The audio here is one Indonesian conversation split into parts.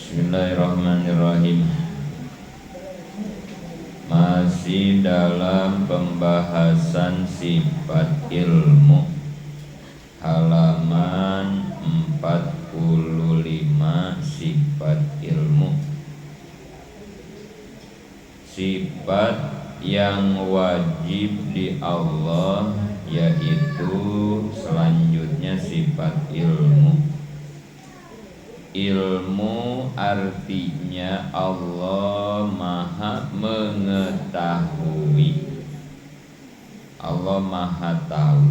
Bismillahirrahmanirrahim. Masih dalam pembahasan sifat ilmu, halaman 45. Sifat ilmu, sifat yang wajib di Allah, yaitu selanjutnya sifat ilmu. Ilmu artinya Allah maha mengetahui, Allah maha tahu.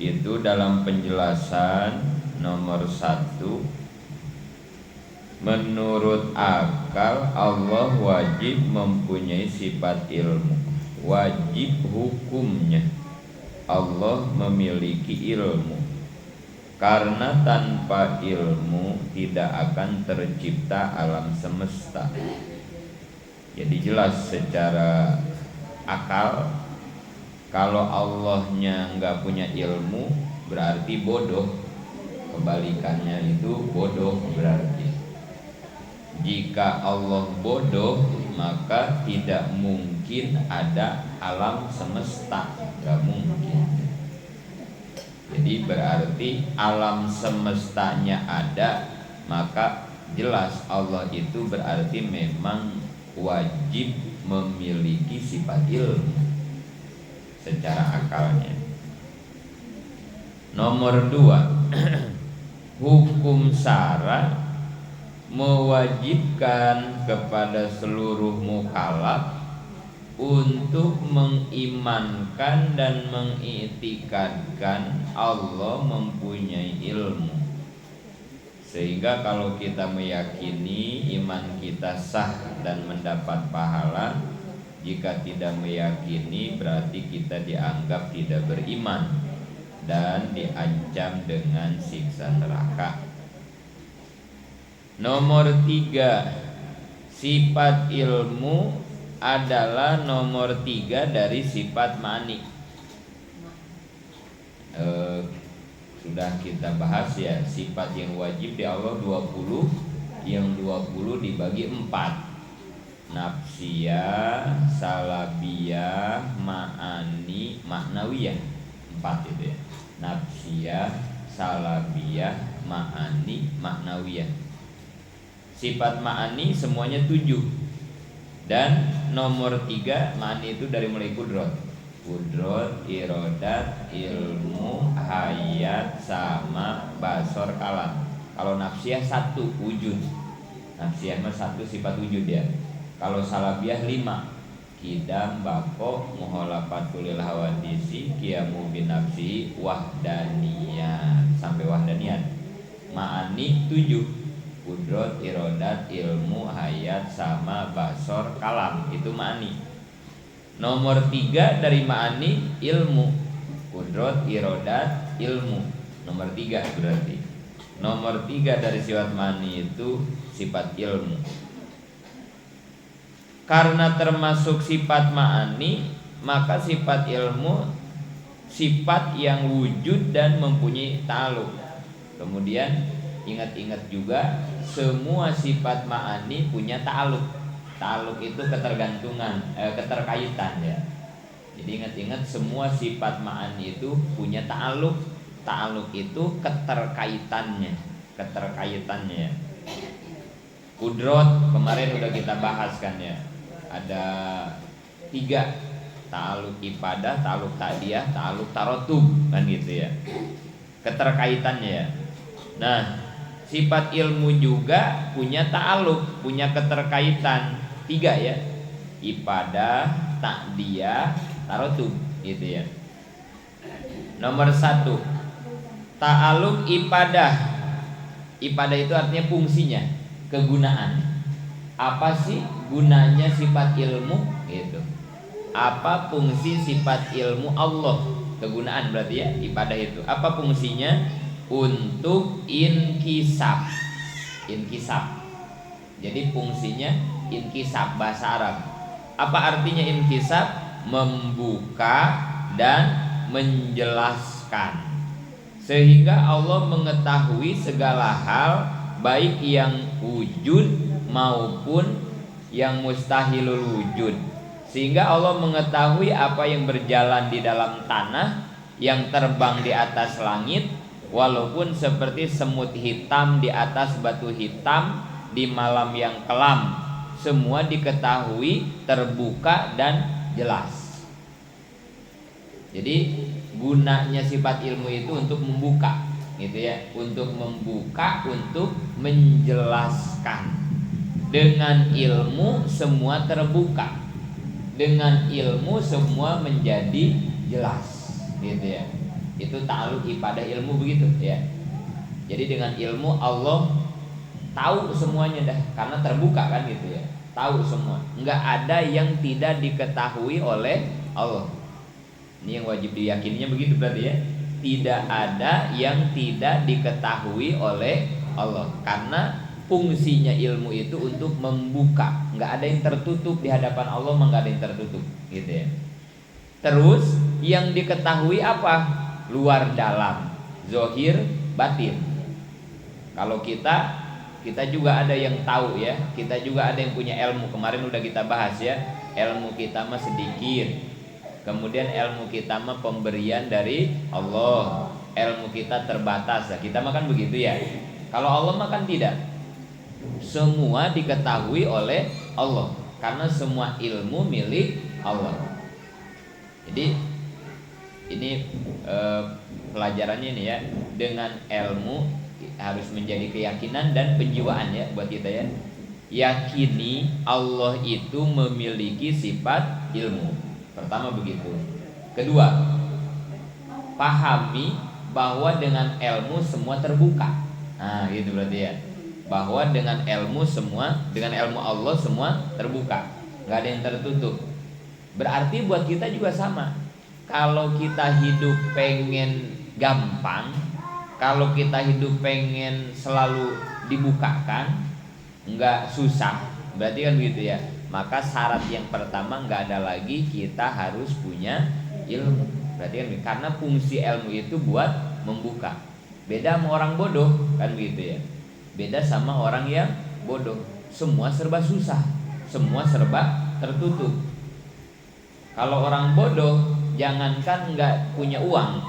Itu dalam penjelasan nomor 1. Menurut akal Allah wajib mempunyai sifat ilmu, wajib hukumnya Allah memiliki ilmu. Karena tanpa ilmu tidak akan tercipta alam semesta. Jadi jelas secara akal, kalau Allahnya nggak punya ilmu berarti bodoh. Kebalikannya itu bodoh berarti. Jika Allah bodoh, maka tidak mungkin ada alam semesta, nggak mungkin. Jadi berarti alam semestanya ada, maka jelas Allah itu berarti memang wajib memiliki sifat ilmu secara akalnya. Nomor 2, hukum syara mewajibkan kepada seluruh mukallaf untuk mengimankan dan mengiktikadkan Allah mempunyai ilmu. Sehingga kalau kita meyakini, iman kita sah dan mendapat pahala. Jika tidak meyakini, berarti kita dianggap tidak beriman dan diancam dengan siksa neraka. Nomor 3, sifat ilmu adalah nomor 3 dari sifat ma'ani. Sudah kita bahas ya, sifat yang wajib di Allah 20, yang 20 dibagi 4. Nafsiyah, salabiyah, ma'ani, maknawiyah. 4 itu ya. Nafsiyah, salabiyah, ma'ani, maknawiyah. Sifat ma'ani semuanya 7. Dan nomor 3 ma'ani itu dari mulai kudrot, irodat, ilmu, hayat, sama, basor, kalam. Kalau nafsiyah 1 wujud, nafsiyah mah 1 sifat wujud ya. Kalau salabiyah 5, kidam, bako, muholafatul hawadisi, kiamu bin nafsi, wahdaniyat, sampai wahdaniyat. Ma'ani 7, kudrot, irodat, ilmu, hayat, sama, basor, kalam. Itu ma'ani. Nomor 3 dari ma'ani ilmu, kudrot, irodat, ilmu. Nomor 3 berarti. Nomor 3 dari sifat ma'ani itu sifat ilmu. Karena termasuk sifat ma'ani, maka sifat ilmu sifat yang wujud dan mempunyai ta'alluq. Kemudian ingat-ingat juga, semua sifat ma'ani punya ta'alluq. Ta'alluq itu ketergantungan, keterkaitan ya. Jadi ingat-ingat, semua sifat ma'ani itu punya ta'alluq. Ta'alluq itu keterkaitannya ya. Kudrot kemarin udah kita bahas kan ya. Ada 3, ta'alluq ibadah, ta'alluq ta'diyah, ta'alluq tarotub, kan gitu ya. Keterkaitannya ya. Nah, sifat ilmu juga punya ta'alluq, punya keterkaitan 3 ya. Ibadah, ta'diyah, tarotub gitu ya. Nomor 1, ta'alluq ibadah. Ibadah itu artinya fungsinya, kegunaan. Apa sih gunanya sifat ilmu gitu? Apa fungsi sifat ilmu Allah? Kegunaan berarti ya, ibadah itu. Apa fungsinya? Untuk inkisab. Jadi fungsinya inkisab, bahasa Arab. Apa artinya inkisab? Membuka dan menjelaskan, sehingga Allah mengetahui segala hal baik yang wujud maupun yang mustahilul wujud. Sehingga Allah mengetahui apa yang berjalan di dalam tanah, yang terbang di atas langit, walaupun seperti semut hitam di atas batu hitam di malam yang kelam. Semua diketahui, terbuka dan jelas. Jadi gunanya sifat ilmu itu untuk membuka, gitu ya, untuk membuka, untuk menjelaskan. Dengan ilmu semua terbuka, dengan ilmu semua menjadi jelas, gitu ya. Itu ta'alluq pada ilmu begitu ya. Jadi dengan ilmu Allah tahu semuanya dah, karena terbuka kan gitu ya. Tahu semua, enggak ada yang tidak diketahui oleh Allah. Ini yang wajib diyakininya begitu berarti ya. Tidak ada yang tidak diketahui oleh Allah, karena fungsinya ilmu itu untuk membuka. Enggak ada yang tertutup di hadapan Allah, enggak ada yang tertutup, gitu ya. Terus yang diketahui apa? Luar dalam, zohir, batin. Kalau kita juga ada yang tahu ya, kita juga ada yang punya ilmu. Kemarin udah kita bahas ya, ilmu kita mah sedikit. Kemudian ilmu kita mah pemberian dari Allah, ilmu kita terbatas. Nah, kita mah kan begitu ya. Kalau Allah mah kan tidak. Semua diketahui oleh Allah, karena semua ilmu milik Allah. Jadi ini pelajarannya ini ya, dengan ilmu harus menjadi keyakinan dan penjiwaan ya buat kita ya. Yakini Allah itu memiliki sifat ilmu. Pertama begitu. Kedua, pahami bahwa dengan ilmu semua terbuka. Nah, gitu berarti ya. Bahwa dengan ilmu semua, dengan ilmu Allah semua terbuka, nggak ada yang tertutup. Berarti buat kita juga sama. Kalau kita hidup pengen gampang, kalau kita hidup pengen selalu dibukakan, nggak susah, berarti kan begitu ya. Maka syarat yang pertama nggak ada lagi, kita harus punya ilmu. Berarti kan, karena fungsi ilmu itu buat membuka. Beda sama orang bodoh kan begitu ya. Beda sama orang yang bodoh, semua serba susah, semua serba tertutup. Kalau orang bodoh, jangankan nggak punya uang,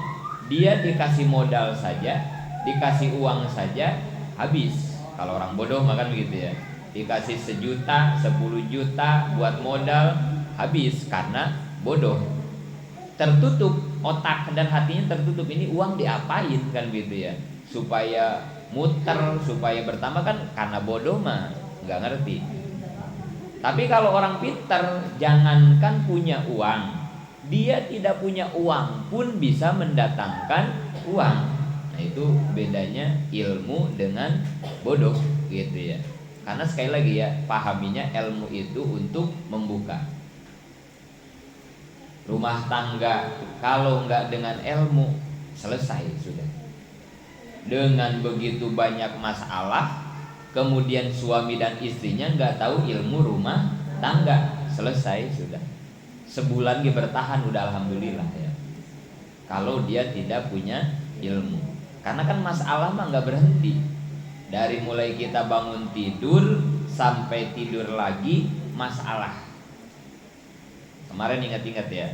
dia dikasih modal saja, dikasih uang saja habis. Kalau orang bodoh makan begitu ya, dikasih 1 juta, 10 juta buat modal habis karena bodoh. Tertutup otak dan hatinya, tertutup. Ini uang diapain kan gitu ya, supaya muter, supaya bertambah kan, karena bodoh mah nggak ngerti. Tapi kalau orang pintar, jangankan punya uang, dia tidak punya uang pun bisa mendatangkan uang. Nah itu bedanya ilmu dengan bodoh gitu ya. Karena sekali lagi ya, pahaminya ilmu itu untuk membuka. Rumah tangga kalau nggak dengan ilmu, selesai sudah. Dengan begitu banyak masalah, kemudian suami dan istrinya nggak tahu ilmu rumah tangga, selesai sudah. Sebulan dia bertahan udah alhamdulillah ya. Kalau dia tidak punya ilmu, karena kan masalah mah nggak berhenti. Dari mulai kita bangun tidur sampai tidur lagi masalah. Kemarin ingat-ingat ya,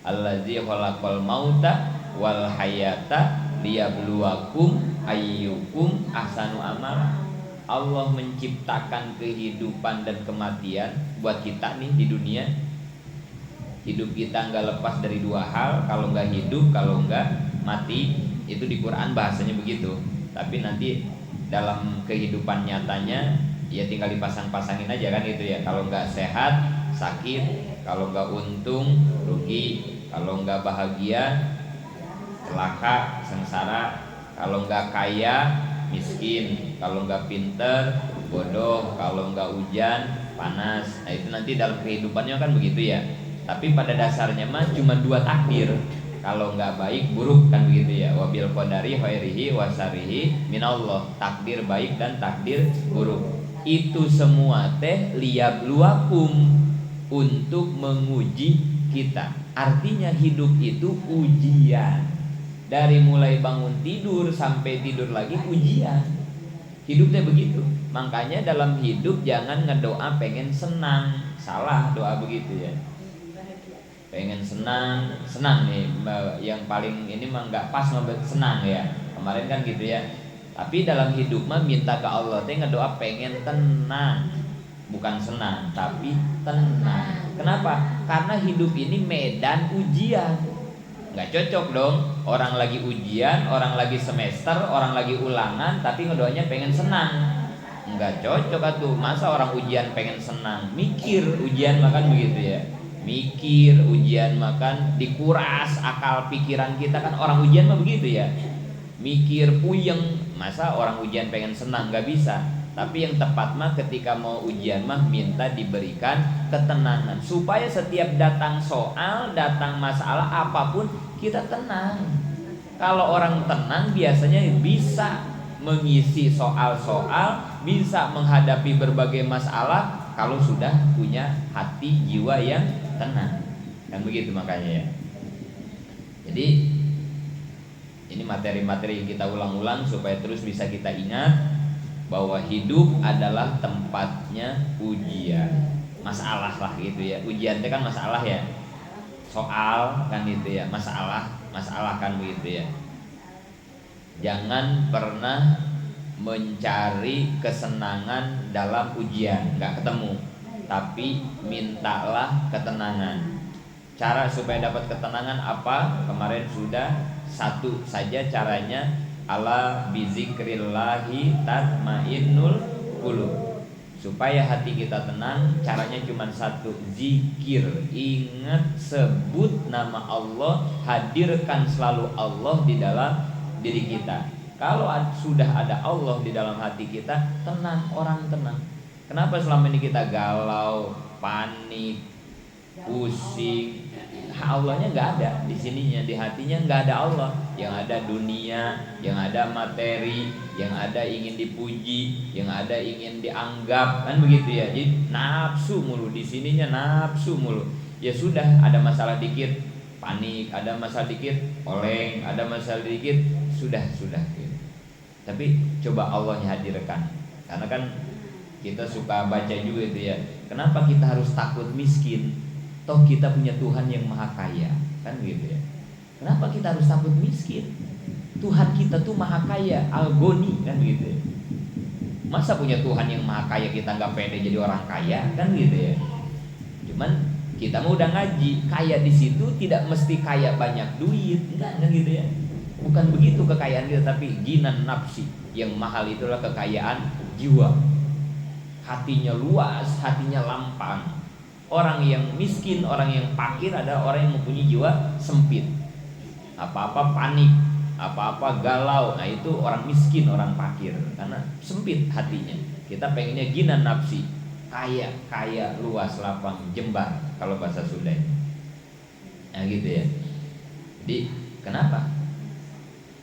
Allazi khalaqal mauta wal hayata liyabluwakum ayyukum ahsanu amala. Allah menciptakan kehidupan dan kematian buat kita nih di dunia. Hidup kita nggak lepas dari 2 hal, kalau nggak hidup, kalau nggak mati. Itu di Quran bahasanya begitu. Tapi nanti dalam kehidupan nyatanya ya tinggal dipasang-pasangin aja kan gitu ya. Kalau nggak sehat, sakit. Kalau nggak untung, rugi. Kalau nggak bahagia, celaka, sengsara. Kalau nggak kaya, miskin. Kalau nggak pinter, bodoh. Kalau nggak hujan, panas. Nah itu nanti dalam kehidupannya kan begitu ya. Tapi pada dasarnya mah cuma 2 takdir. Kalau nggak baik, buruk kan begitu ya. Wabil qadari khairihi wasarihi minallah. Takdir baik dan takdir buruk. Itu semua teh liyabluwakum, untuk menguji kita. Artinya hidup itu ujian. Dari mulai bangun tidur sampai tidur lagi ujian. Hidupnya begitu. Makanya dalam hidup jangan ngedoa pengen senang. Salah doa begitu ya. Pengen senang, senang nih yang paling ini mah nggak pas senang ya. Kemarin kan gitu ya. Tapi dalam hidup mah minta ke Allah teh ngedoa pengen tenang. Bukan senang, tapi tenang. Kenapa? Karena hidup ini medan ujian. Nggak cocok dong. Orang lagi ujian, orang lagi semester, orang lagi ulangan, tapi ngedoanya pengen senang. Nggak cocok atuh. Masa orang ujian pengen senang? Mikir ujian makan begitu ya. Mikir ujian makan dikuras akal pikiran kita kan orang ujian mah begitu ya. Mikir puyeng. Masa orang ujian pengen senang? Nggak bisa. Tapi yang tepat mah ketika mau ujian mah minta diberikan ketenangan supaya setiap datang soal, datang masalah apapun kita tenang. Kalau orang tenang biasanya bisa mengisi soal-soal, bisa menghadapi berbagai masalah kalau sudah punya hati jiwa yang tenang. Kan begitu makanya ya. Jadi ini materi-materi yang kita ulang-ulang supaya terus bisa kita ingat bahwa hidup adalah tempatnya ujian, masalah lah gitu ya. Ujian itu kan masalah ya, soal kan gitu ya, masalah kan begitu ya. Jangan pernah mencari kesenangan dalam ujian, nggak ketemu. Tapi mintalah ketenangan. Cara supaya dapat ketenangan apa? Kemarin sudah satu saja caranya. Ala bizikrillahi tatmainnul qulub. Supaya hati kita tenang, caranya cuma satu, zikir. Ingat, sebut nama Allah, hadirkan selalu Allah di dalam diri kita. Kalau sudah ada Allah di dalam hati kita, tenang, orang tenang. Kenapa selama ini kita galau, panik, pusing? Allahnya nggak ada di sininya, di hatinya nggak ada Allah. Yang ada dunia, yang ada materi, yang ada ingin dipuji, yang ada ingin dianggap, kan begitu ya. Jadi nafsu mulu di sininya, nafsu mulu. Ya sudah, ada masalah dikit panik, ada masalah dikit oleng, ada masalah dikit sudah gitu. Tapi coba Allahnya hadirkan. Karena kan kita suka baca juga itu ya. Kenapa kita harus takut miskin? Toh kita punya Tuhan yang maha kaya, kan gitu ya. Kenapa kita harus takut miskin? Tuhan kita tuh maha kaya, Al-Ghani, kan gitu ya. Masa punya Tuhan yang maha kaya kita nggak pede jadi orang kaya, kan gitu ya. Cuman kita mau udah ngaji, kaya di situ tidak mesti kaya banyak duit, enggak gitu ya. Bukan begitu kekayaan kita, tapi ginan nafsi. Yang mahal itulah kekayaan jiwa. Hatinya luas, hatinya lampang. Orang yang miskin, orang yang fakir adalah orang yang mempunyai jiwa sempit. Apa-apa panik, apa-apa galau. Nah itu orang miskin, orang fakir. Karena sempit hatinya. Kita pengennya ginan nafsi, kaya, luas, lapang, jembar kalau bahasa Sunda. Nah gitu ya. Jadi kenapa?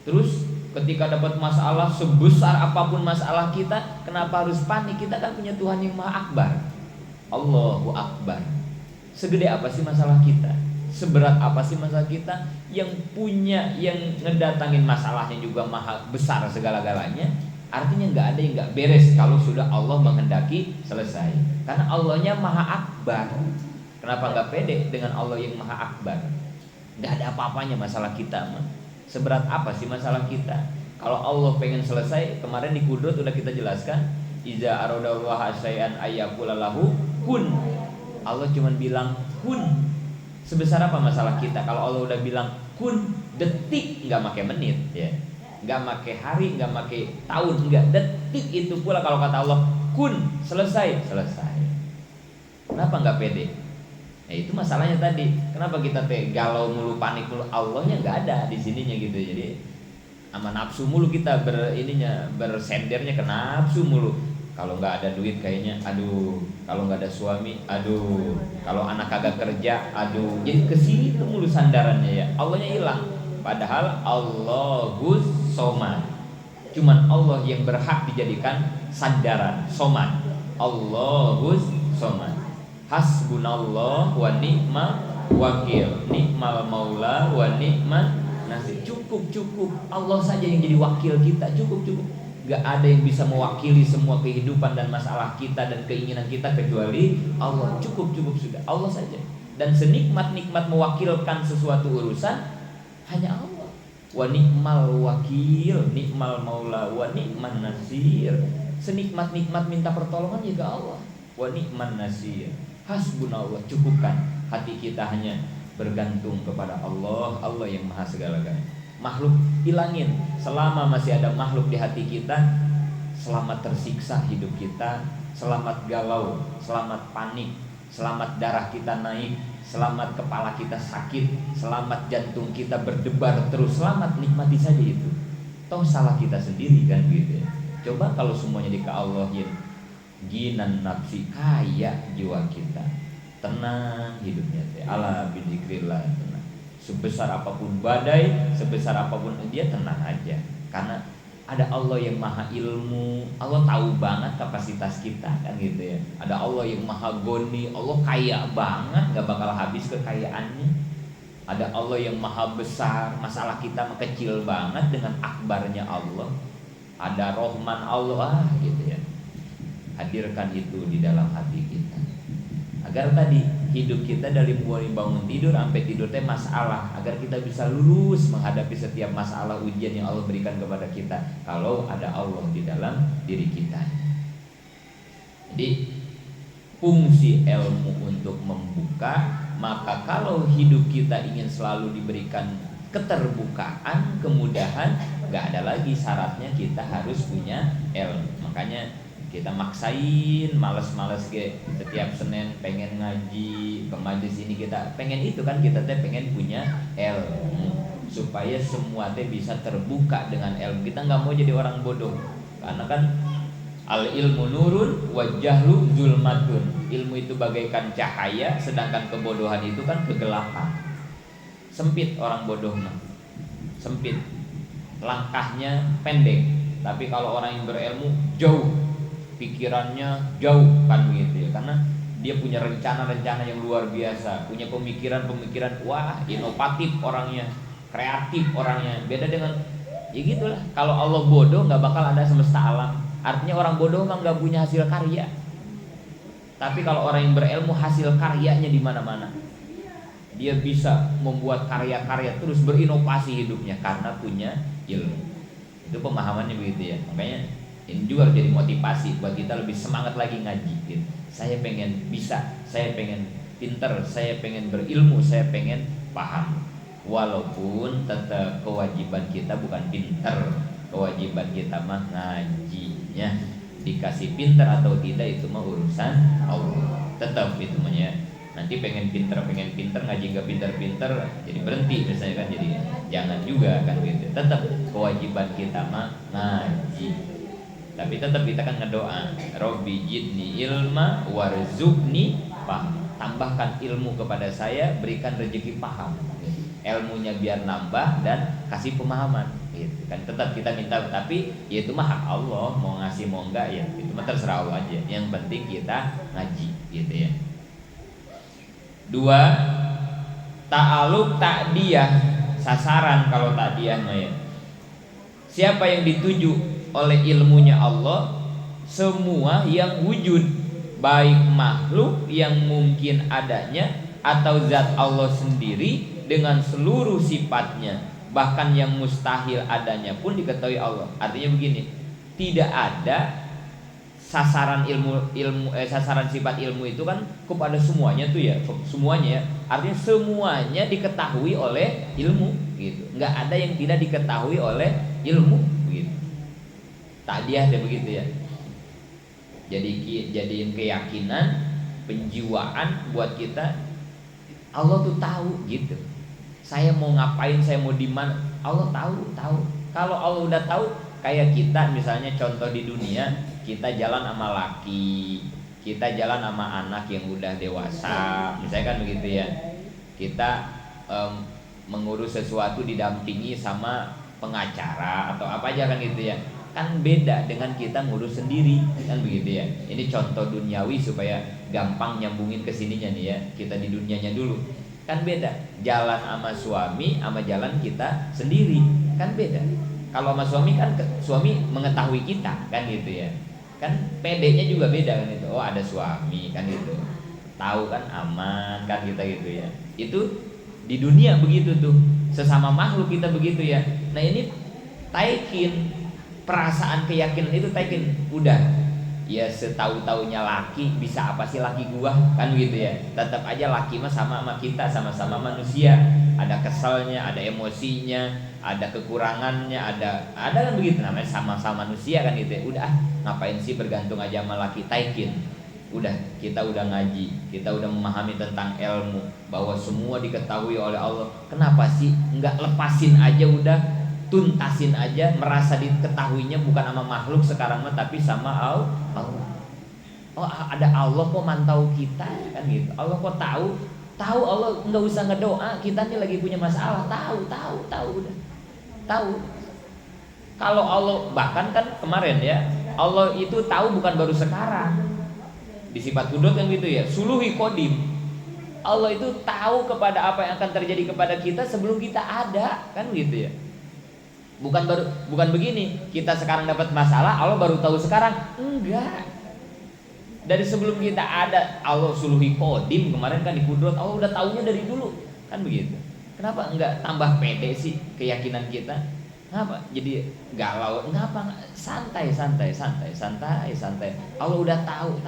Terus ketika dapat masalah, sebesar apapun masalah kita, kenapa harus panik? Kita kan punya Tuhan yang maha akbar. Allahu Akbar. Segede apa sih masalah kita? Seberat apa sih masalah kita? Yang punya, yang ngedatangin masalahnya juga maha besar segala-galanya. Artinya nggak ada yang nggak beres kalau sudah Allah menghendaki selesai. Karena Allahnya maha akbar. Kenapa nggak pede dengan Allah yang maha akbar? Nggak ada apa-apanya masalah kita mah. Seberat apa sih masalah kita? Kalau Allah pengen selesai, kemarin di Kudrat udah kita jelaskan. Iza aradallahu syai'an ayyaqula lahu kun. Allah cuma bilang kun. Sebesar apa masalah kita? Kalau Allah udah bilang kun, detik, nggak pakai menit ya. Nggak pakai hari, nggak pakai tahun, nggak, detik itu pula kalau kata Allah kun, selesai. Kenapa nggak pede? Ya itu masalahnya tadi. Kenapa kita galau mulu, panik mulu? Allahnya nggak ada di sininya gitu. Jadi sama nafsu mulu kita bersendernya ke nafsu mulu. Kalau nggak ada duit kayaknya, aduh. Kalau nggak ada suami, aduh. Kalau anak kagak kerja, aduh. Jadi kesini tuh mulu sandarannya ya. Allahnya hilang. Padahal Allahus Somad. Cuman Allah yang berhak dijadikan sandaran. Somad. Allahus Somad. Hasbunallah wa ni'mal wakil. Ni'mal maula wa ni'mal nasir. Cukup. Allah saja yang jadi wakil kita. Cukup. Gak ada yang bisa mewakili semua kehidupan dan masalah kita dan keinginan kita kecuali Allah. Cukup sudah, Allah saja. Dan senikmat-nikmat mewakilkan sesuatu urusan hanya Allah. Wa ni'mal wakil, ni'mal maula, wa ni'man nasir. Senikmat-nikmat minta pertolongan juga Allah. Wa ni'man nasir. Hasbunallah, cukupkan hati kita hanya bergantung kepada Allah. Allah yang maha segala-galanya. Makhluk hilangin. Selama masih ada makhluk di hati kita, selamat tersiksa hidup kita, selamat galau, selamat panik, selamat darah kita naik, selamat kepala kita sakit, selamat jantung kita berdebar terus. Selamat, nikmati saja itu. Toh salah kita sendiri kan gitu ya. Coba kalau semuanya Allah-in, ginan nafsi, kaya jiwa kita, tenang hidupnya teh. Ala bidzikrillah, tenang. Sebesar apapun badai, sebesar apapun dia, tenang aja. Karena ada Allah yang maha ilmu. Allah tahu banget kapasitas kita kan gitu ya. Ada Allah yang maha goni. Allah kaya banget, gak bakal habis kekayaannya. Ada Allah yang maha besar. Masalah kita kecil banget dengan akbarnya Allah. Ada Rahman Allah gitu ya. Hadirkan itu di dalam hati kita, agar tadi hidup kita dari mulai bangun tidur sampai tidur teh masalah, agar kita bisa lulus menghadapi setiap masalah ujian yang Allah berikan kepada kita kalau ada Allah di dalam diri kita. Jadi fungsi ilmu untuk membuka. Maka kalau hidup kita ingin selalu diberikan keterbukaan, kemudahan, gak ada lagi syaratnya kita harus punya ilmu. Makanya kita maksain, males-males setiap Senin pengen ngaji, ke majelis ini kita pengen itu kan, kita teh pengen punya ilmu supaya semua teh bisa terbuka dengan ilmu. Kita nggak mau jadi orang bodoh, karena kan al ilmu nurun wa jahlu zulmatun. Ilmu itu bagaikan cahaya, sedangkan kebodohan itu kan kegelapan. Sempit orang bodoh mah, sempit, langkahnya pendek. Tapi kalau orang yang berilmu jauh, pikirannya jauh kan begitu ya, karena dia punya rencana-rencana yang luar biasa, punya pemikiran-pemikiran, wah inovatif orangnya, kreatif orangnya. Beda dengan ya gitulah. Kalau Allah bodoh nggak bakal ada semesta alam. Artinya orang bodoh mah nggak punya hasil karya. Tapi kalau orang yang berilmu, hasil karyanya di mana-mana. Dia bisa membuat karya-karya, terus berinovasi hidupnya karena punya ilmu. Itu pemahamannya begitu ya. Makanya ini juga harus jadi motivasi buat kita lebih semangat lagi ngaji gitu. Saya pengen bisa, saya pengen pinter, saya pengen berilmu, saya pengen paham. Walaupun tetap kewajiban kita bukan pinter, kewajiban kita mah ngajinya. Dikasih pinter atau tidak itu mah urusan Allah. Tetap itu mah ya. Nanti pengen pinter ngaji nggak pinter jadi berhenti misalnya kan, jadi jangan juga kan gitu. Tetap kewajiban kita mah ngaji. Tapi tetap kita kan ngedoa, Robbi jidni ilma warzuqni paham. Tambahkan ilmu kepada saya, berikan rezeki paham. Ilmunya biar nambah dan kasih pemahaman. Gitu. Kan tetap kita minta, tapi ya itu mah hak Allah, mau ngasih mau enggak ya itu mah terserah Allah aja. Yang penting kita ngaji, gitu ya. 2. Ta'aluk ta'diyah, sasaran kalau ta'diyah mah ya. Siapa yang dituju oleh ilmunya Allah? Semua yang wujud, baik makhluk yang mungkin adanya atau zat Allah sendiri dengan seluruh sifatnya, bahkan yang mustahil adanya pun diketahui Allah. Artinya begini, tidak ada sasaran sasaran sifat ilmu itu kan kepada semuanya tuh ya, semuanya ya. Artinya semuanya diketahui oleh ilmu gitu. Nggak ada yang tidak diketahui oleh ilmu gitu. Ta'diyah deh begitu ya. Jadiin keyakinan, penjiwaan buat kita. Allah tuh tahu gitu. Saya mau ngapain, saya mau di mana, Allah tahu. Kalau Allah udah tahu, kayak kita misalnya contoh di dunia, kita jalan sama laki, kita jalan sama anak yang udah dewasa, misalnya kan begitu ya. Kita mengurus sesuatu didampingi sama pengacara atau apa aja kan gitu ya. Kan beda dengan kita ngurus sendiri kan begitu ya. Ini contoh duniawi supaya gampang nyambungin ke sininya nih ya. Kita di dunianya dulu. Kan beda jalan sama suami sama jalan kita sendiri, kan beda. Kalau sama suami kan suami mengetahui kita kan gitu ya. Kan PD-nya juga beda kan itu. Oh, ada suami kan gitu. Tahu kan aman kan kita gitu ya. Itu di dunia begitu tuh. Sesama makhluk kita begitu ya. Nah, ini taikin perasaan keyakinan itu taikin udah. Ya setahu-taunya laki bisa apa sih laki gua kan gitu ya. Tetap aja laki mah sama kita, sama-sama manusia. Ada keselnya, ada emosinya, ada kekurangannya, ada kan begitu namanya sama-sama manusia kan gitu ya. Udah ngapain sih bergantung aja sama laki, taikin. Udah kita udah ngaji, kita udah memahami tentang ilmu bahwa semua diketahui oleh Allah. Kenapa sih nggak lepasin aja udah, tuntasin aja, merasa diketahuinya bukan sama makhluk sekarang mah tapi sama Allah. Oh, ada Allah kok mantau kita kan gitu. Allah kok tahu Allah, nggak usah ngedoa, kita nih lagi punya masalah, tahu udah tahu. Kalau Allah, bahkan kan kemarin ya, Allah itu tahu bukan baru sekarang. Di sifat kudrat kan gitu ya, suluhi kodim. Allah itu tahu kepada apa yang akan terjadi kepada kita sebelum kita ada kan gitu ya. Bukan begini, kita sekarang dapat masalah, Allah baru tahu sekarang. Enggak. Dari sebelum kita ada, Allah suluhi kodim. Kemarin kan di kudrat, Allah udah tahunya dari dulu. Kan begitu. Kenapa enggak tambah pede sih keyakinan kita? Kenapa jadi galau? Kenapa? Santai. Allah udah tahu.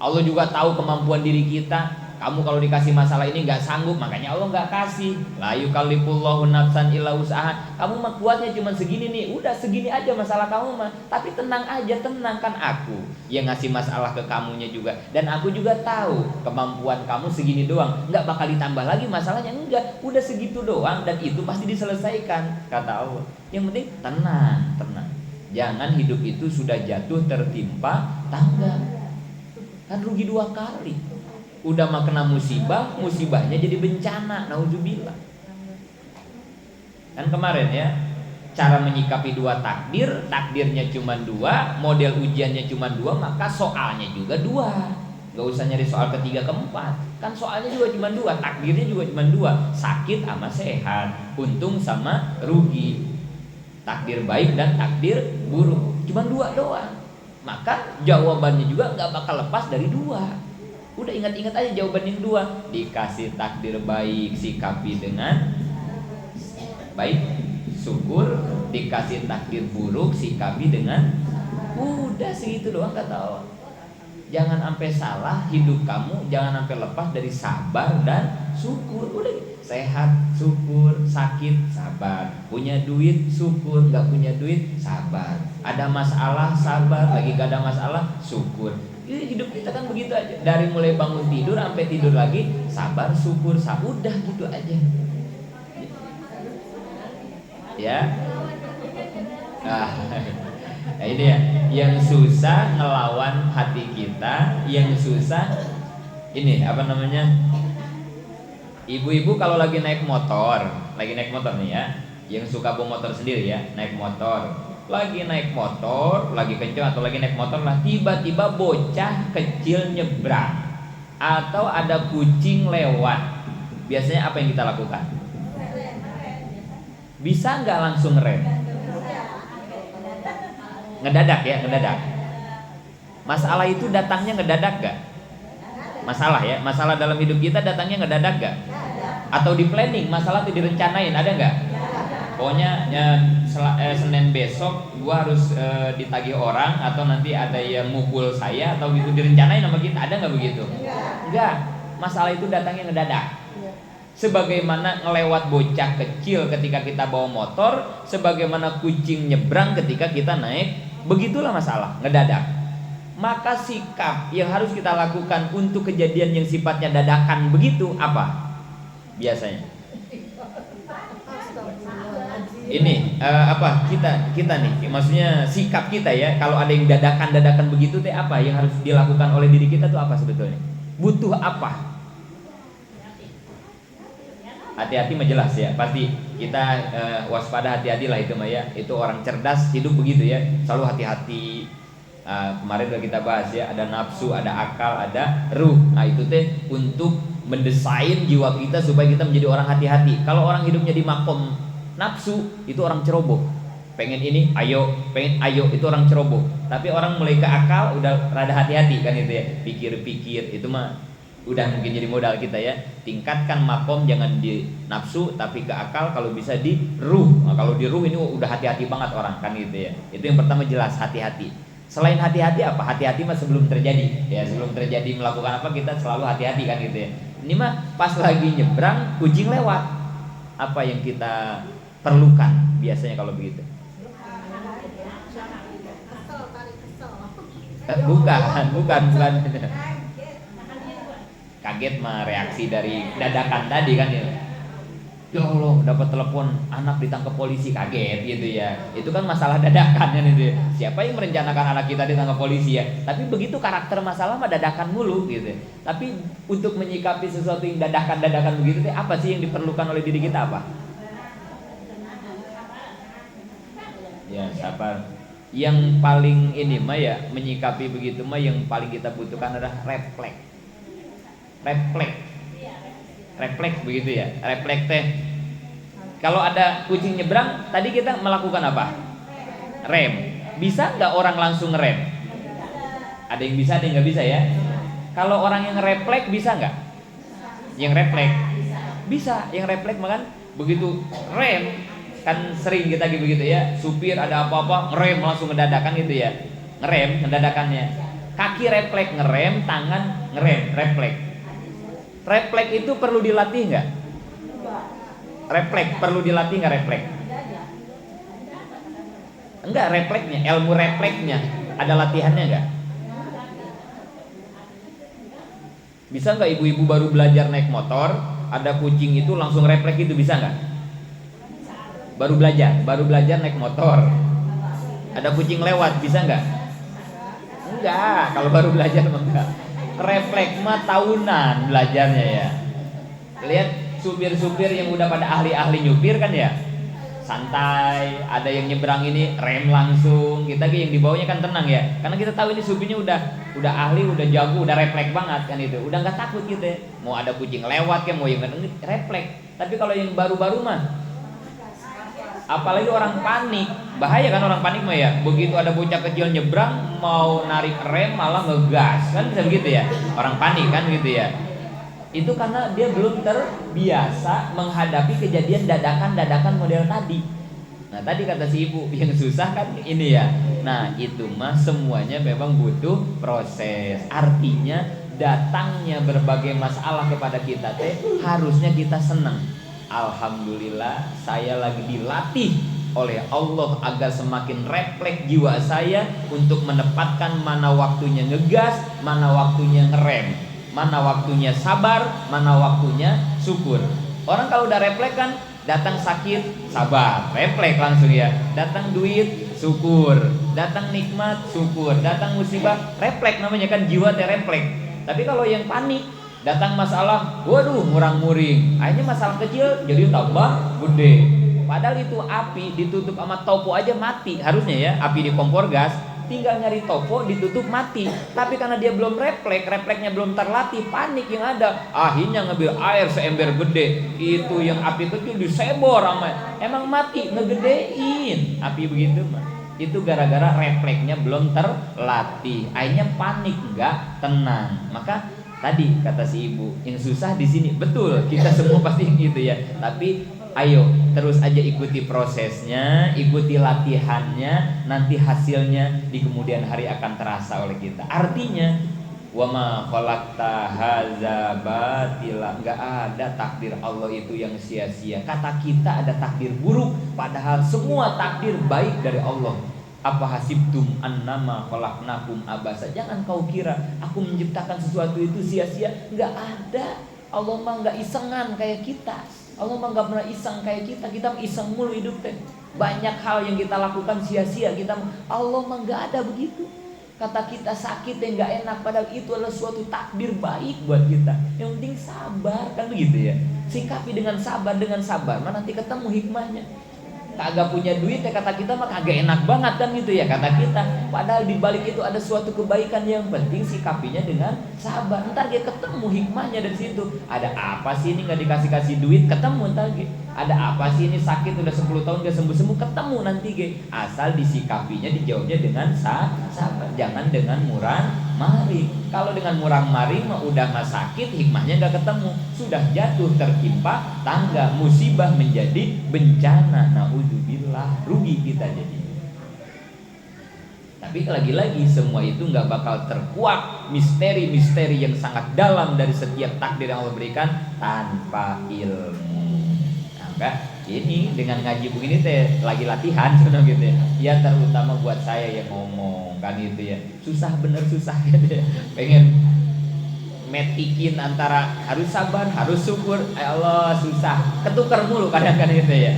Allah juga tahu kemampuan diri kita. Kamu kalau dikasih masalah ini nggak sanggup, makanya Allah nggak kasih. La yukallifullahu nafsan illa usaha. Kamu mah kuatnya cuma segini nih, udah segini aja masalah kamu mah. Tapi tenang aja, tenang kan aku yang ngasih masalah ke kamunya juga. Dan aku juga tahu kemampuan kamu segini doang, nggak bakal ditambah lagi masalahnya, enggak. Udah segitu doang dan itu pasti diselesaikan kata Allah. Yang penting tenang. Jangan hidup itu sudah jatuh tertimpa tangga, kan rugi 2 kali. Udah mah kena musibahnya jadi bencana, naudzubillah. Kan kemarin ya, cara menyikapi 2 takdirnya cuma 2, model ujiannya cuma 2, maka soalnya juga 2. Gak usah nyari soal ketiga keempat, kan soalnya juga cuma 2, takdirnya juga cuma 2, sakit sama sehat, untung sama rugi, takdir baik dan takdir buruk, cuma 2 doang. Maka jawabannya juga gak bakal lepas dari 2. Udah ingat-ingat aja jawaban yang 2. Dikasih takdir baik, sikapi dengan baik, syukur. Dikasih takdir buruk, sikapi dengan, udah segitu doang kata Allah. Jangan sampai salah hidup kamu, jangan sampai lepas dari sabar dan syukur. Udah, sehat syukur, sakit sabar, punya duit syukur, gak punya duit sabar, ada masalah sabar, lagi gak ada masalah syukur. Hidup kita kan begitu aja, dari mulai bangun tidur sampai tidur lagi sabar syukur, udah gitu aja ya. Nah ini ya, yang susah ngelawan hati kita, yang susah ini apa namanya, ibu-ibu kalau lagi naik motor nih ya, yang suka bawa motor sendiri ya, naik motor, lagi kencang atau lagi naik motor lah, tiba-tiba bocah kecil nyebrang atau ada kucing lewat, biasanya apa yang kita lakukan? Bisa nggak langsung rem? Ngedadak. Masalah itu datangnya ngedadak gak? Masalah dalam hidup kita datangnya ngedadak gak? Atau di planning, masalah itu direncanain, ada gak? Pokoknya Senin besok gua harus ditagih orang, atau nanti ada yang mukul saya, atau gitu direncanain sama kita, ada nggak begitu? Enggak. Masalah itu datangnya ngedadak. Sebagaimana ngelewat bocah kecil ketika kita bawa motor, sebagaimana kucing nyebrang ketika kita naik, begitulah masalah ngedadak. Maka sikap yang harus kita lakukan untuk kejadian yang sifatnya dadakan begitu apa? Biasanya ini kita nih, maksudnya sikap kita ya, kalau ada yang dadakan begitu teh apa yang harus dilakukan oleh diri kita tuh apa sebetulnya? Butuh apa? Hati-hati mah jelas ya, pasti kita waspada, hati-hati lah itu mah ya, itu orang cerdas hidup begitu ya, selalu hati-hati. Kemarin udah kita bahas ya, ada nafsu, ada akal, ada ruh. Nah itu teh untuk mendesain jiwa kita supaya kita menjadi orang hati-hati. Kalau orang hidupnya di makom nafsu, itu orang ceroboh. pengen ini ayo, pengen ayo, itu orang ceroboh. Tapi orang mulai ke akal udah rada hati-hati kan itu ya, pikir-pikir itu mah udah mungkin jadi modal kita ya. Tingkatkan makom, jangan di nafsu tapi ke akal, kalau bisa di ruh. Nah, kalau di ruh ini udah hati-hati banget orang kan gitu ya. Itu yang pertama, jelas hati-hati. Selain hati-hati apa? Hati-hati mah sebelum terjadi ya, sebelum terjadi melakukan apa kita selalu hati-hati kan gitu ya. Ini mah pas lagi nyebrang kucing lewat, apa yang kita perlukan biasanya kalau begitu? Bukan. Kaget mah reaksi dari dadakan tadi kan ya. Ya Allah, dapat telepon anak ditangkap polisi, kaget gitu ya. Itu kan masalah dadakan kan itu. Siapa yang merencanakan anak kita ditangkap polisi ya? Tapi begitu karakter masalah mah dadakan mulu gitu. Tapi untuk menyikapi sesuatu yang dadakan begitu apa sih yang diperlukan oleh diri kita apa? Ya, sabar. Yang paling ini mah ya menyikapi begitu mah yang paling kita butuhkan adalah refleks begitu ya. Refleks teh kalau ada kucing nyebrang tadi kita melakukan apa? Rem. Bisa nggak orang langsung rem? Ada yang bisa, ada yang nggak bisa ya. Kalau orang yang refleks bisa nggak? Yang refleks bisa, yang refleks makan begitu rem. Kan sering kita begitu ya, supir ada apa-apa ngerem langsung ngedadakan gitu ya, ngerem ngedadakannya. Kaki refleks ngerem, tangan ngerem refleks. Refleks itu perlu dilatih nggak? Refleks perlu dilatih nggak refleks? Enggak, refleksnya, ilmu refleksnya ada latihannya nggak? Bisa nggak ibu-ibu baru belajar naik motor, ada kucing itu langsung refleks itu, bisa nggak? Baru belajar naik motor, ada kucing lewat, bisa nggak? Enggak, kalau baru belajar enggak. Refleks mah tahunan belajarnya ya. Lihat supir-supir yang udah pada ahli-ahli nyupir kan ya, santai. Ada yang nyebrang ini rem langsung, kita yang di bawahnya kan tenang ya, karena kita tahu ini supirnya udah ahli, udah jago, udah refleks banget kan itu, udah nggak takut gitu ya. Mau ada kucing lewat ya, mau yang refleks. Tapi kalau yang baru-baru mah, apalagi orang panik, bahaya kan orang panik mah ya. Begitu ada bocah kecil nyebrang mau narik rem malah ngegas, kan bisa begitu ya. Orang panik kan gitu ya. Itu karena dia belum terbiasa menghadapi kejadian dadakan model tadi. Nah tadi kata si ibu yang susah kan ini ya. Nah itu mah semuanya memang butuh proses. Artinya datangnya berbagai masalah kepada kita harusnya kita senang. Alhamdulillah saya lagi dilatih oleh Allah agar semakin refleks jiwa saya untuk menempatkan mana waktunya ngegas, mana waktunya ngerem, mana waktunya sabar, mana waktunya syukur. Orang kalau udah refleks kan, datang sakit sabar, refleks langsung ya. Datang duit syukur, datang nikmat syukur, datang musibah refleks, namanya kan jiwa refleks. Tapi kalau yang panik, datang masalah, waduh murang-muring, akhirnya masalah kecil jadi tambah gede. Padahal itu api ditutup sama topo aja mati harusnya ya. Api di kompor gas, tinggal nyari topo ditutup mati. Tapi karena dia belum refleksnya belum terlatih, panik yang ada, akhirnya ngambil air seember gede. Itu yang api kecil disebor sama, emang mati ngegedein api begitu mah. Itu gara-gara refleksnya belum terlatih, akhirnya panik, nggak tenang. Maka tadi kata si ibu, yang susah di sini betul, kita semua pasti gitu ya. Tapi ayo terus aja ikuti prosesnya, ikuti latihannya, nanti hasilnya di kemudian hari akan terasa oleh kita. Artinya wa ma khalaqta hadza batila, enggak ada takdir Allah itu yang sia-sia. Kata kita ada takdir buruk, padahal semua takdir baik dari Allah. Apa hasibtum annama khalaqnakum abasa, jangan kau kira aku menciptakan sesuatu itu sia-sia. Enggak ada. Allah mah enggak isengan kayak kita. Allah mah enggak pernah iseng kayak kita. Kita iseng mulu hidup teh. Banyak hal yang kita lakukan sia-sia. Allah mah enggak ada begitu. Kata kita sakit yang enggak enak, padahal itu adalah suatu takdir baik buat kita. Yang penting sabar, kan begitu ya. Sikapi dengan sabar, nanti ketemu hikmahnya. Kagak punya duit ya kata kita mah kagak enak banget kan gitu ya kata kita. Padahal di balik itu ada suatu kebaikan, yang penting sikapinya dengan sabar. Ntar dia ketemu hikmahnya dari situ. Ada apa sih ini nggak dikasih duit, ketemu ntar Ada apa sih ini sakit udah 10 tahun gak sembuh-sembuh, ketemu nanti ge. Asal disikapinya dijawabnya dengan sabar, jangan dengan murang maring. Kalau dengan murang maring mah udah mah sakit, hikmahnya gak ketemu. Sudah jatuh tertimpa tangga, musibah menjadi bencana. Naudzubillah, rugi kita jadi. Tapi lagi-lagi semua itu nggak bakal terkuak misteri-misteri yang sangat dalam dari setiap takdir yang Allah berikan tanpa ilmu. Nah, ini dengan ngaji begini teh lagi latihan sebenarnya gitu ya. Ya terutama buat saya yang ngomong kan itu ya. Susah bener susah gitu ya. Pengen metikin antara harus sabar, harus syukur. Allah susah. Ketukar mulu kadang-kadang gitu ya.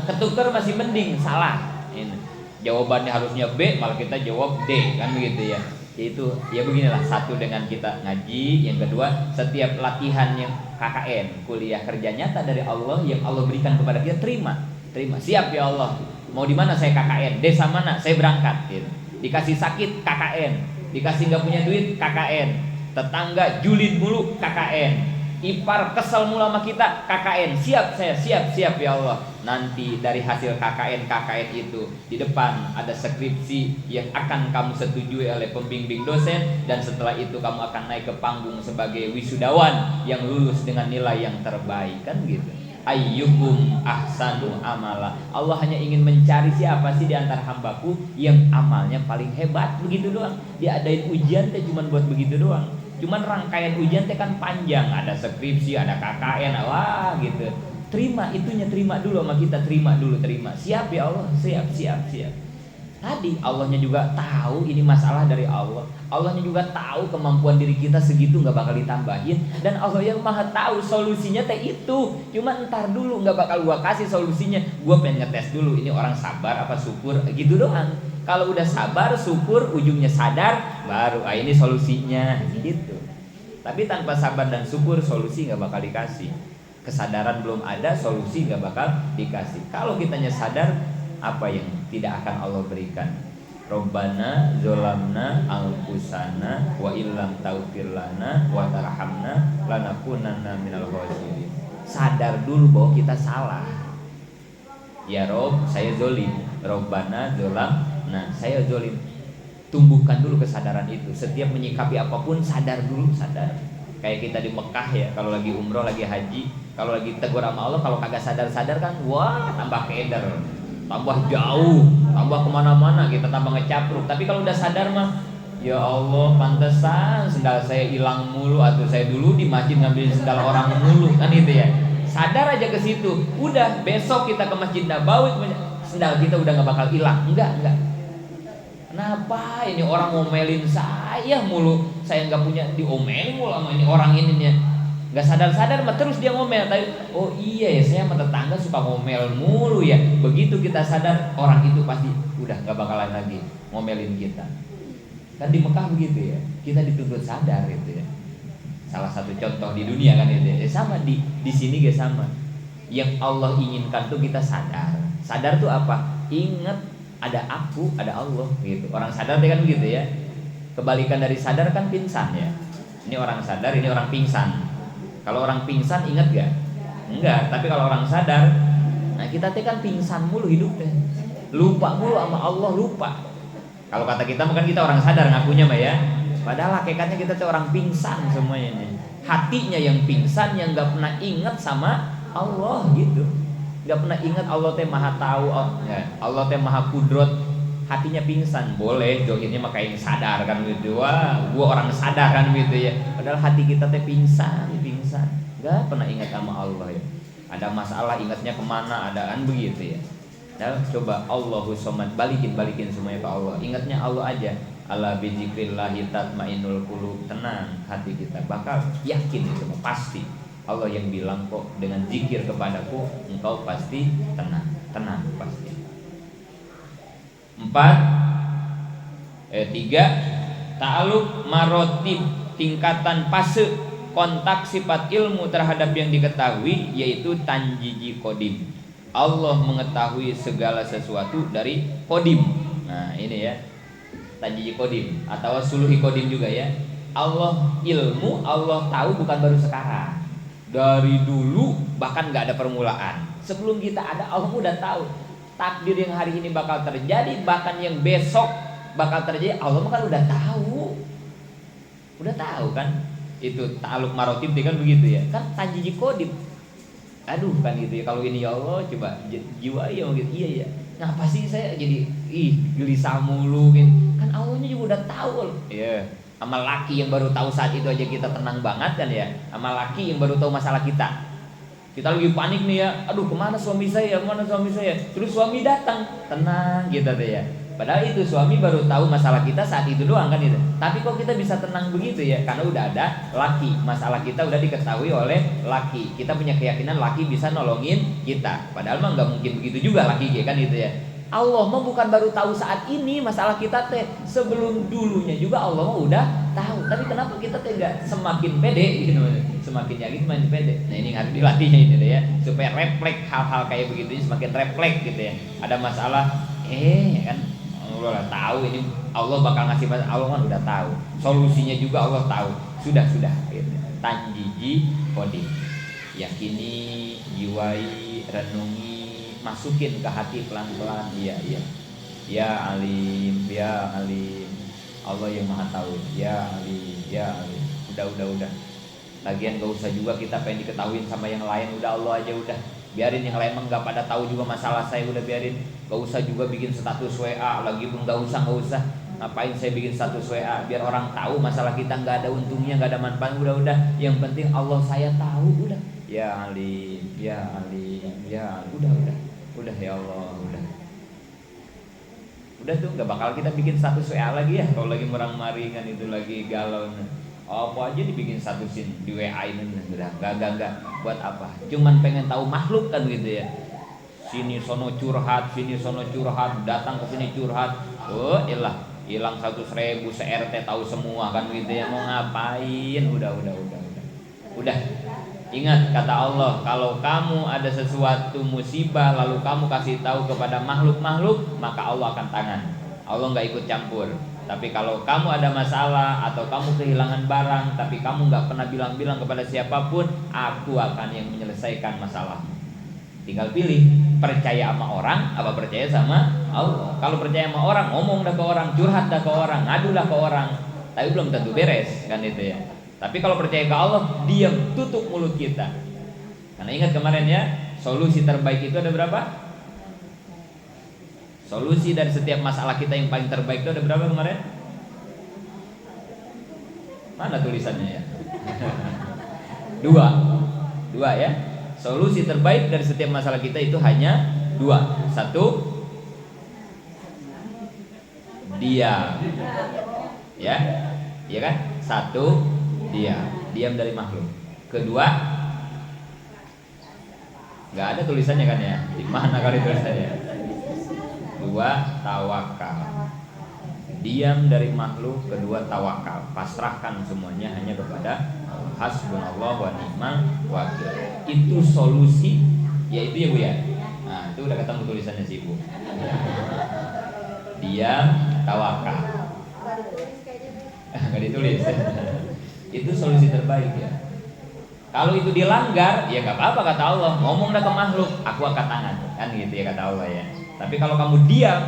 Ketukar masih mending, salah. Ini jawabannya harusnya B, malah kita jawab D kan begitu ya. Itu ya beginilah, satu dengan kita ngaji, yang kedua setiap latihan yang KKN, kuliah kerja nyata dari Allah yang Allah berikan kepada kita, terima siap ya Allah, mau di mana saya KKN, desa mana saya berangkat gitu. Dikasih sakit KKN, dikasih nggak punya duit KKN, tetangga julid mulu KKN, ipar kesel mulu sama kita KKN, siap saya, siap ya Allah. Nanti dari hasil KKN itu di depan ada skripsi yang akan kamu setujui oleh pembimbing dosen, dan setelah itu kamu akan naik ke panggung sebagai wisudawan yang lulus dengan nilai yang terbaik kan gitu. Ayyukum ahsanu amala. Allah hanya ingin mencari siapa sih di antara hambaku yang amalnya paling hebat, begitu doang. Diadain ujian teh cuma buat begitu doang. Cuman rangkaian ujian teh kan panjang, ada skripsi, ada KKN, wah gitu. Terima itunya, terima dulu sama kita, terima. Siap ya Allah, siap. Tadi Allahnya juga tahu ini masalah dari Allah. Allahnya juga tahu kemampuan diri kita segitu nggak bakal ditambahin, dan Allah yang maha tahu solusinya teh itu. Cuma entar dulu, nggak bakal gua kasih solusinya. Gua pengen ngetes dulu ini orang sabar apa syukur, gitu doang. Kalau udah sabar, syukur, ujungnya sadar, baru ini solusinya gitu. Tapi tanpa sabar dan syukur, solusi nggak bakal dikasih. Kesadaran belum ada, solusi nggak bakal dikasih. Kalau kitanya sadar, apa yang tidak akan Allah berikan? Rabbana zolamna anfusana wa illam taghfir lana wa tarhamna lanakunanna minal khasirin. Sadar dulu bahwa kita salah. Ya Rob, saya zolim. Rabbana zolam, nah saya zolim. Tumbuhkan dulu kesadaran itu. Setiap menyikapi apapun sadar dulu, sadar. Kayak kita di Mekah ya, kalau lagi umroh, lagi haji, kalau lagi tegur sama Allah, kalau kagak sadar-sadar kan, wah tambah keder, tambah jauh, tambah kemana-mana, kita tambah ngecapruk. Tapi kalau udah sadar mah, ya Allah pantesan sendal saya hilang mulu, atau saya dulu di masjid ngambil sendal orang mulu, kan itu ya. Sadar aja ke situ, udah besok kita ke Masjid Nabawi, sendal kita udah nggak bakal hilang, enggak. Kenapa ini orang ngomelin saya mulu? Saya nggak punya, diomelin mulu sama ini orang ininya. Nggak sadar mah terus dia ngomel. Tapi oh iya ya, saya sama tetangga suka ngomel mulu ya. Begitu kita sadar, orang itu pasti udah nggak bakalan lagi ngomelin kita. Kan di Mekah begitu ya. Kita dituntut sadar gitu ya. Salah satu contoh di dunia kan itu ya. Sama di sini guys sama. Yang Allah inginkan tuh kita sadar. Sadar tuh apa? Ingat ada aku, ada Allah gitu. Orang sadar kan begitu ya. Kebalikan dari sadar kan pingsan ya. Ini orang sadar, ini orang pingsan. Kalau orang pingsan ingat gak? Enggak. Tapi kalau orang sadar, nah kita kan pingsan mulu hidupnya. Lupa mulu sama Allah, lupa. Kalau kata kita bukan kita orang sadar ngakunya mah ya. Padahal hakikatnya kita tuh orang pingsan semuanya nih. Hatinya yang pingsan, yang gak pernah ingat sama Allah gitu. Gak pernah ingat Allah teh maha tahu, Allah teh maha kudrot, hatinya pingsan. Boleh johinnya mah kayak sadar kan gitu. Wah, gua orang sadar kan gitu ya. Padahal hati kita teh pingsan. Gak pernah ingat sama Allah ya. Ada masalah ingatnya kemana, adaan begitu ya. Nah, coba Allahus somad, balikin semuanya ke Allah. Ingatnya Allah aja. Ala bizikrillahi tatmainnul qulub, tenang hati kita. Bakal yakin itu pasti. Allah yang bilang kok, dengan zikir kepadaku engkau pasti tenang pasti. 3 ta'alluq marotib, tingkatan fase kontak sifat ilmu terhadap yang diketahui, yaitu tanjiji kodim. Allah mengetahui segala sesuatu dari kodim. Nah ini ya, tanjiji kodim atau suluhi kodim juga ya. Allah ilmu, Allah tahu bukan baru sekarang. Dari dulu bahkan nggak ada permulaan. Sebelum kita ada, Allah udah tahu takdir yang hari ini bakal terjadi, bahkan yang besok bakal terjadi. Allah kan udah tahu, kan. Itu ta'aluk marotib kan begitu ya, kan tajiji kodim. Aduh kan gitu ya, kalau ini ya Allah coba jiwa ya gitu. Iya ya, ngapa sih saya jadi gelisah mulu gitu. Kan Allahnya juga udah tahu loh. Iya. Sama laki yang baru tahu saat itu aja kita tenang banget kan ya. Sama laki yang baru tahu masalah kita. Kita lagi panik nih ya. Aduh kemana suami saya? Terus suami datang, tenang gitu deh ya. Padahal itu suami baru tahu masalah kita saat itu doang kan itu. Tapi kok kita bisa tenang begitu ya? Karena udah ada laki. Masalah kita udah diketahui oleh laki. Kita punya keyakinan laki bisa nolongin kita. Padahal mah nggak mungkin begitu juga laki kan itu ya. Allah mah bukan baru tahu saat ini masalah kita teh, sebelum dulunya juga Allah mah udah tahu. Tapi kenapa kita teh nggak semakin pede gitu, semakin yakin semakin pede. Nah ini harus dilatihnya ini deh ya, supaya refleks hal-hal kayak begitu semakin refleks gitu ya. Ada masalah, kan Allah tahu ini Allah bakal ngasih masalah, Allah kan udah tahu. Solusinya juga Allah tahu. Sudah gitu. Tanjiji kodi, yakini, jiwai, renungi, masukin ke hati pelan-pelan. Iya ya alim, Allah yang maha tahu. Ya alim, udah lagian gak usah juga kita pengen diketahuin sama yang lain. Udah Allah aja udah, biarin yang lain mah gak pada tahu juga masalah saya. Udah biarin, gak usah juga bikin status WA lagi pun, gak usah. Ngapain saya bikin status WA, biar orang tahu masalah kita gak ada untungnya, gak ada manfaat. Udah, yang penting Allah saya tahu. Udah ya alim, udah ya Allah, udah tuh nggak bakal kita bikin status WA lagi ya. Kalau lagi merang-maring kan itu lagi galau, apa aja dibikin statusin di WA ini. Udah nggak buat apa, cuman pengen tahu makhluk kan gitu ya. Sini sono curhat, datang ke sini curhat. Oh ilah, hilang 100.000 se-RT tahu semua kan gitu ya. Mau ngapain? Udah. Ingat kata Allah, kalau kamu ada sesuatu musibah lalu kamu kasih tahu kepada makhluk-makhluk, maka Allah akan tangan. Allah nggak ikut campur. Tapi kalau kamu ada masalah atau kamu kehilangan barang tapi kamu nggak pernah bilang-bilang kepada siapapun, aku akan yang menyelesaikan masalah. Tinggal pilih, percaya sama orang apa percaya sama Allah. Kalau percaya sama orang, ngomong dah ke orang, curhat dah ke orang, ngadulah ke orang, tapi belum tentu beres kan itu ya. Tapi kalau percaya ke Allah, diam, tutup mulut kita. Karena ingat kemarin ya, solusi terbaik itu ada berapa? Solusi dari setiap masalah kita yang paling terbaik itu ada berapa kemarin? Mana tulisannya ya? Dua ya. Solusi terbaik dari setiap masalah kita itu hanya 2. 1, diam. Ya, iya kan? 1, diam dari makhluk. 2, nggak ada tulisannya kan ya? Di mana kali tulisannya? 2, tawakal. Diam dari makhluk. 2, tawakal. Pasrahkan semuanya hanya kepada hasbunallah wa ni'mal wakil. Itu solusi, yaitu ya Bu ya. Nah itu udah ketemu tulisannya sih Bu. Diam, tawakal. Nggak ditulis. Itu solusi terbaik ya. Kalau itu dilanggar, ya nggak apa-apa kata Allah. Ngomong dah ke makhluk, aku angkat tangan, kan gitu ya kata Allah ya. Tapi kalau kamu diam,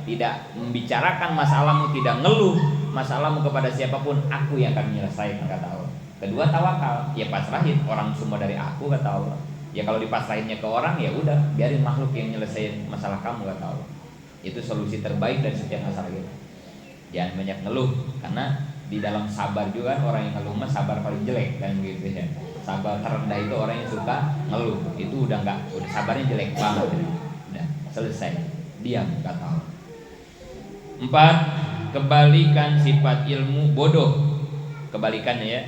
tidak membicarakan masalahmu, tidak ngeluh masalahmu kepada siapapun, aku yang akan menyelesaikan kata Allah. 2, tawakal. Ya pasrahin, orang semua dari aku kata Allah. Ya kalau dipasrahinnya ke orang, ya udah, biarin makhluk yang nyelesain masalah kamu kata Allah. Itu solusi terbaik dari setiap masalah kita. Jangan banyak ngeluh, karena di dalam sabar juga orang yang ngeluh mah sabar paling jelek kan gitu ya. Sabar terendah itu orang yang suka ngeluh, itu udah sabarnya jelek banget. Udah selesai, diam kata Allah. 4, kebalikan sifat ilmu bodoh. Kebalikannya ya,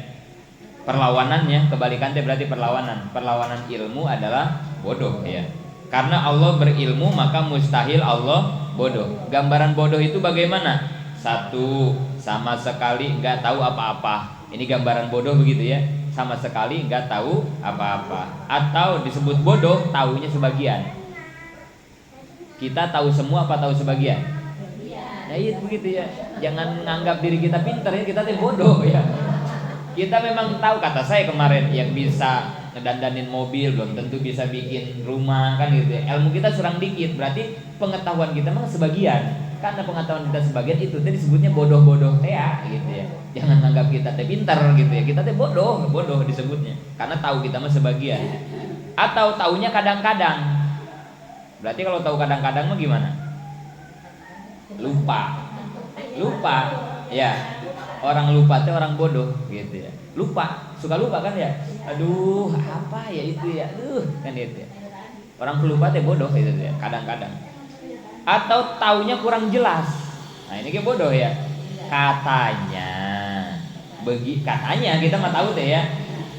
perlawanannya, kebalikan itu berarti perlawanan. Perlawanan ilmu adalah bodoh ya. Karena Allah berilmu maka mustahil Allah bodoh. Gambaran bodoh itu bagaimana? 1, sama sekali nggak tahu apa-apa. Ini gambaran bodoh begitu ya. Sama sekali nggak tahu apa-apa. Atau disebut bodoh, tahunya sebagian. Kita tahu semua apa tahu sebagian? Nah itu begitu ya. Jangan nganggap diri kita pintar ya, kita tuh bodoh ya. Kita memang tahu, kata saya kemarin, yang bisa ngedandanin mobil, belum tentu bisa bikin rumah kan gitu ya. Ilmu kita kurang dikit, berarti pengetahuan kita mah sebagian. Karena pengetahuan kita sebagian itu tadi disebutnya bodoh-bodoh teh gitu ya. Jangan anggap kita teh pintar gitu ya. Kita teh bodoh disebutnya. Karena tahu kita mah sebagian. Atau taunya kadang-kadang. Berarti kalau tahu kadang-kadang mah gimana? Lupa. Ya. Orang lupa teh orang bodoh gitu ya. Lupa, suka lupa kan ya. Aduh, apa ya itu ya. Aduh, kan gitu ya. Orang pelupa teh bodoh gitu ya, kadang-kadang. Atau taunya kurang jelas. Nah, ini kayak bodoh ya. Katanya. Katanya kita mah tahu teh ya.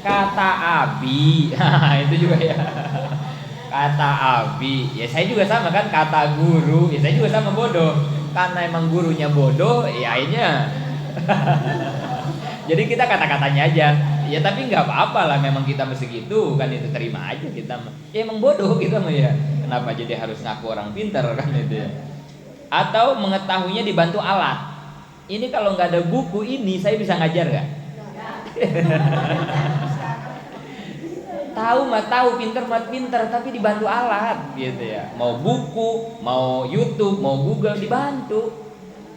Kata Abi. Nah, itu juga ya. Kata Abi. Ya saya juga sama kan, kata guru. Ya saya juga sama bodoh. Karena emang gurunya bodoh, ya akhirnya jadi kita kata-katanya aja. Ya tapi nggak apa-apa lah, memang kita mesti gitu kan, itu terima aja kita. Ya emang bodoh kita mah ya. Kenapa jadi harus ngaku orang pintar kan itu ya. Atau mengetahuinya dibantu alat. Ini kalau nggak ada buku ini saya bisa ngajar nggak? Tahu mah tahu, pintar mah pintar, tapi dibantu alat gitu ya. Mau buku, mau YouTube, mau Google dibantu.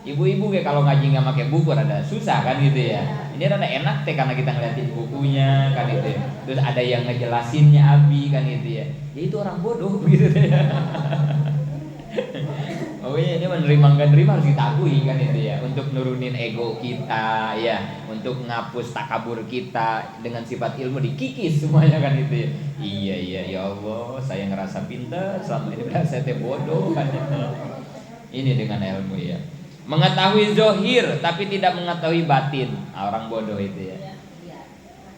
Ibu-ibu kayak kalau ngaji nggak pakai buku rada susah kan gitu ya. Ini rada enak teh karena kita ngeliatin bukunya kan gitu ya. Terus ada yang ngejelasinnya Abi kan gitu ya. Ya itu orang bodoh gitu ya. Oh iya, ini menerima nggak nerima harus kita akui kan itu ya. Untuk nurunin ego kita ya, untuk ngapus takabur kita dengan sifat ilmu dikikis semuanya kan itu ya. Iya ya Allah, saya ngerasa pintar selama ini padahal saya teh bodoh kan. Ini dengan ilmu ya. Mengetahui zohir tapi tidak mengetahui batin. Orang bodoh itu ya.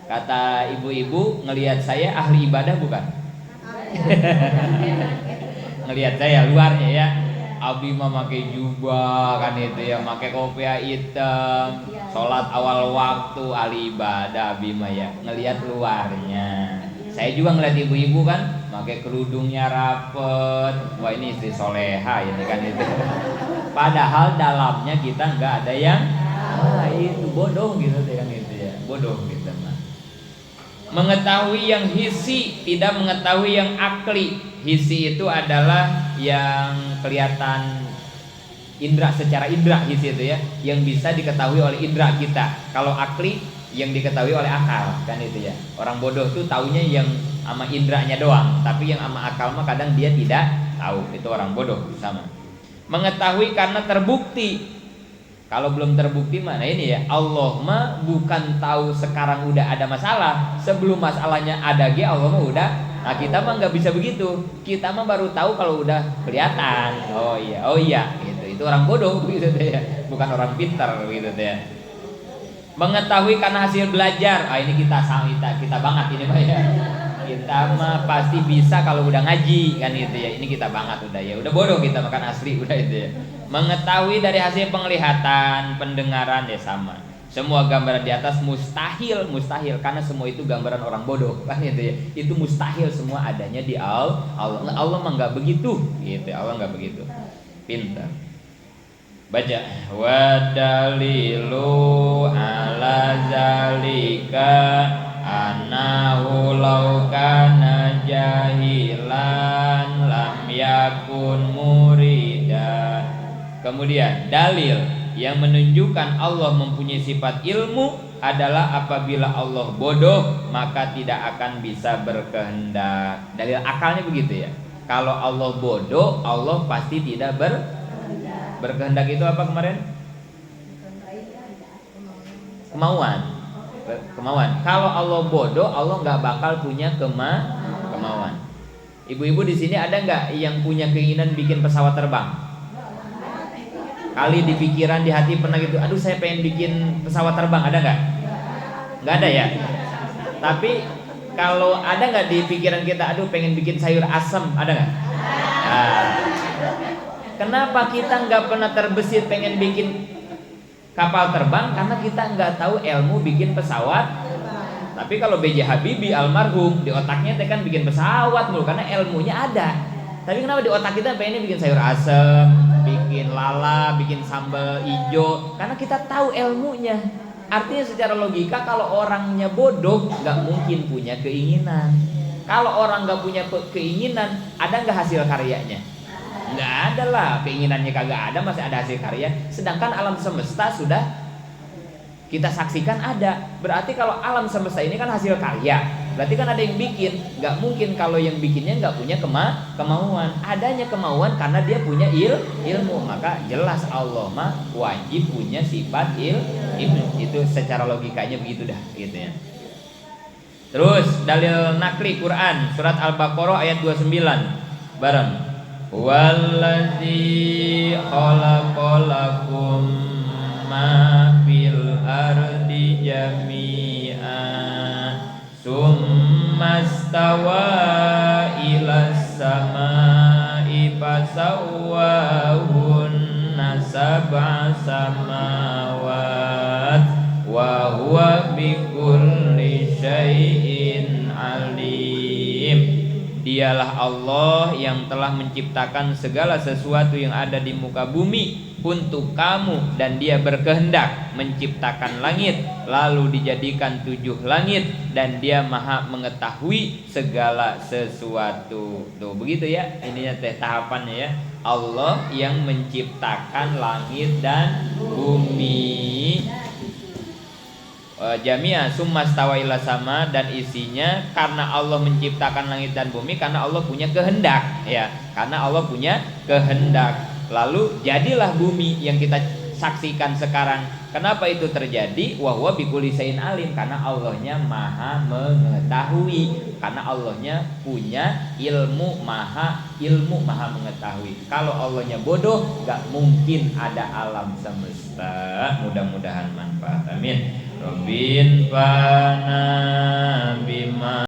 Kata ibu-ibu, ngelihat saya ahli ibadah bukan? Ngelihat saya luarnya ya. Abi mah pakai jubah kan itu ya, pakai kopiah hitam, sholat awal waktu, ahli ibadah Abi mah ya. Ngelihat luarnya. Saya juga ngelihat ibu-ibu kan, pakai kerudungnya rapet. Wah ini istri soleha ini kan itu. Padahal dalamnya kita nggak ada yang itu bodoh gitu kan itu ya, bodoh gitu mah. Mengetahui yang hisi, tidak mengetahui yang akli. Hisi itu adalah yang kelihatan indra, secara indra hisi itu ya, yang bisa diketahui oleh indra kita. Kalau akli yang diketahui oleh akal kan itu ya. Orang bodoh tuh taunya yang sama indranya doang, tapi yang sama akal mah kadang dia tidak tahu. Itu orang bodoh sama. Mengetahui karena terbukti. Kalau belum terbukti mana ini ya, Allah mah bukan tahu sekarang udah ada masalah, sebelum masalahnya ada Allah mah udah. Nah kita mah nggak bisa begitu, kita mah baru tahu kalau udah kelihatan. Oh iya gitu. Itu orang bodoh gitu ya, bukan orang pintar gitu ya. Mengetahui karena hasil belajar. Ini kita banget ini mah ya. Kita mah pasti bisa kalau udah ngaji kan gitu ya. Ini kita banget udah ya. Udah bodoh kita makan asli udah itu ya. Mengetahui dari hasil penglihatan, pendengaran ya sama. Semua gambaran di atas mustahil karena semua itu gambaran orang bodoh kan gitu ya. Itu mustahil semua adanya di Allah. Allah mah enggak begitu gitu. Allah enggak begitu. Pintar. Baca wa dalilu ala zalika annahu law kana jahilan lam yakun muridan. Kemudian dalil yang menunjukkan Allah mempunyai sifat ilmu adalah apabila Allah bodoh maka tidak akan bisa berkehendak. Dalil akalnya begitu ya. Kalau Allah bodoh, Allah pasti tidak berkehendak. Itu apa kemarin? Kemauan. Kalau Allah bodoh, Allah nggak bakal punya kemauan. Ibu-ibu di sini ada nggak yang punya keinginan bikin pesawat terbang? Kali di pikiran, di hati pernah gitu, aduh saya pengen bikin pesawat terbang, ada nggak? Nggak ada ya. Tapi kalau ada nggak di pikiran kita, aduh pengen bikin sayur asem, ada nggak? Nah, kenapa kita nggak pernah terbesit pengen bikin kapal terbang? Karena kita nggak tahu ilmu bikin pesawat. Tapi kalau B.J. Habibie almarhum di otaknya teh kan bikin pesawat mulu karena ilmunya ada. Tapi kenapa di otak kita pengennya bikin sayur asem, bikin lala, bikin sambal ijo? Karena kita tahu ilmunya. Artinya secara logika kalau orangnya bodoh nggak mungkin punya keinginan. Kalau orang nggak punya keinginan, ada nggak hasil karyanya? Nggak ada lah, keinginannya kagak ada, masih ada hasil karya. Sedangkan alam semesta sudah kita saksikan ada. Berarti kalau alam semesta ini kan hasil karya, berarti kan ada yang bikin. Nggak mungkin kalau yang bikinnya nggak punya kemauan. Adanya kemauan karena dia punya ilmu. Maka jelas Allah mah wajib punya sifat ilmu. Itu secara logikanya begitu dah, gitu ya. Terus dalil nakli Quran surat Al-Baqarah ayat 29 bareng. Wallazi khalaqalakum ma fil ardi jami'a summa stawa ilas samai fasawwahunna sab'a samawat wa huwa bikulli syai'in alim. Dialah Allah yang telah menciptakan segala sesuatu yang ada di muka bumi untuk kamu, dan dia berkehendak menciptakan langit lalu dijadikan 7 langit, dan dia maha mengetahui segala sesuatu. Tuh begitu ya, ininya teh tahapannya ya. Allah yang menciptakan langit dan bumi jami'a summa stawa ila sama, dan isinya karena Allah menciptakan langit dan bumi karena Allah punya kehendak ya, karena Allah punya kehendak. Lalu jadilah bumi yang kita saksikan sekarang. Kenapa itu terjadi? Wa huwa bikulli syai'in alim, karena Allahnya maha mengetahui, karena Allahnya punya ilmu, maha mengetahui. Kalau Allahnya bodoh, gak mungkin ada alam semesta. Mudah-mudahan manfaat, amin. Rabbin fana bima